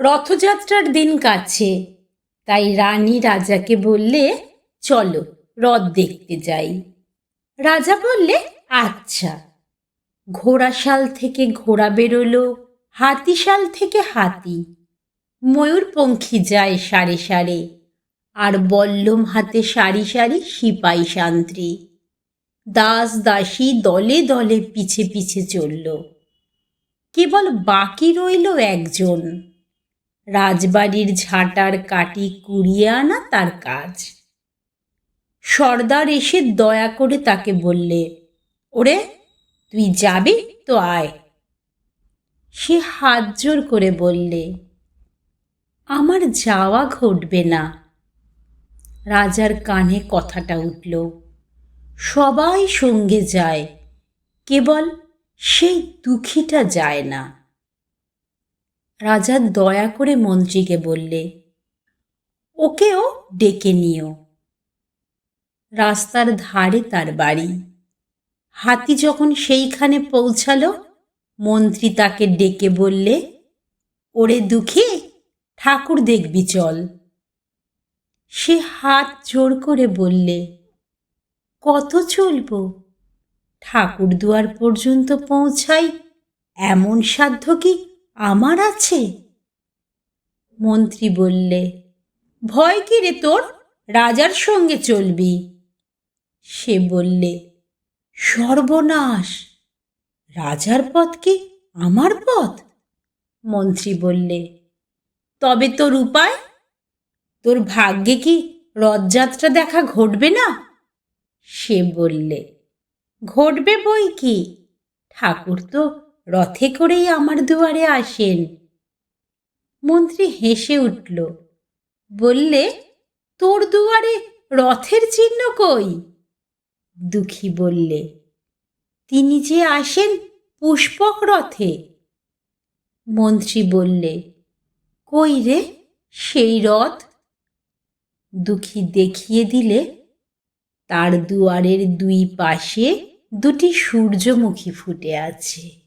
রথযাত্রার দিন কাছে, তাই রানী রাজাকে বললে, চলো রথ দেখতে যাই। রাজা বললে, আচ্ছা। ঘোড়াশাল থেকে ঘোড়া বেরোলো, হাতিশাল থেকে হাতি, ময়ূরপঙ্খী যায় সারে সারে, আর বল্লম হাতে সারি সারি সিপাই শান্ত্রী। দাস দাসী দলে দলে পিছে পিছে চলল। কেবল বাকি রইল একজন, রাজবাড়ির ঝাঁটার কাটি কুড়িয়ে আনা তার কাজ। সর্দার এসে দয়া করে তাকে বললে, ওরে তুই যাবি তো আয়। সে হাত জোর করে বললে, আমার যাওয়া ঘটবে না। রাজার কানে কথাটা উঠল, সবাই সঙ্গে যায়, কেবল সেই দুঃখীটা যায় না। রাজা দয়া করে মন্ত্রীকে বললে, ওকেও ডেকে নিও। রাস্তার ধারে তার বাড়ি। হাতি যখন সেইখানে পৌঁছালো, মন্ত্রী তাকে ডেকে বললে, ওরে দুঃখী, ঠাকুর দেখবি চল। সে হাত জোর করে বললে, কত চলব? ঠাকুর দুয়ার পর্যন্ত পৌঁছাই এমন সাধ্য কি আমার আছে? মন্ত্রী বললে, ভয় কি রে তোর, রাজার সঙ্গে চলবি। সে বললে, সর্বনাশ, রাজার পথ কি আমার পথ? মন্ত্রী বললে, তবে তোর উপায়? তোর ভাগ্যে কি রথযাত্রা দেখা ঘটবে না? সে বললে, ঘটবে বই কি, ঠাকুর তো রথে করেই আমার দুয়ারে আসেন। মন্ত্রী হেসে উঠল, বললে, তোর দুয়ারে রথের চিহ্ন কই? দুঃখী বললে, তিনি যে আসেন পুষ্পক রথে। মন্ত্রী বললে, কই রে সেই রথ? দুঃখী দেখিয়ে দিলে, তার দুয়ারের দুই পাশে দুটি সূর্যমুখী ফুটে আছে।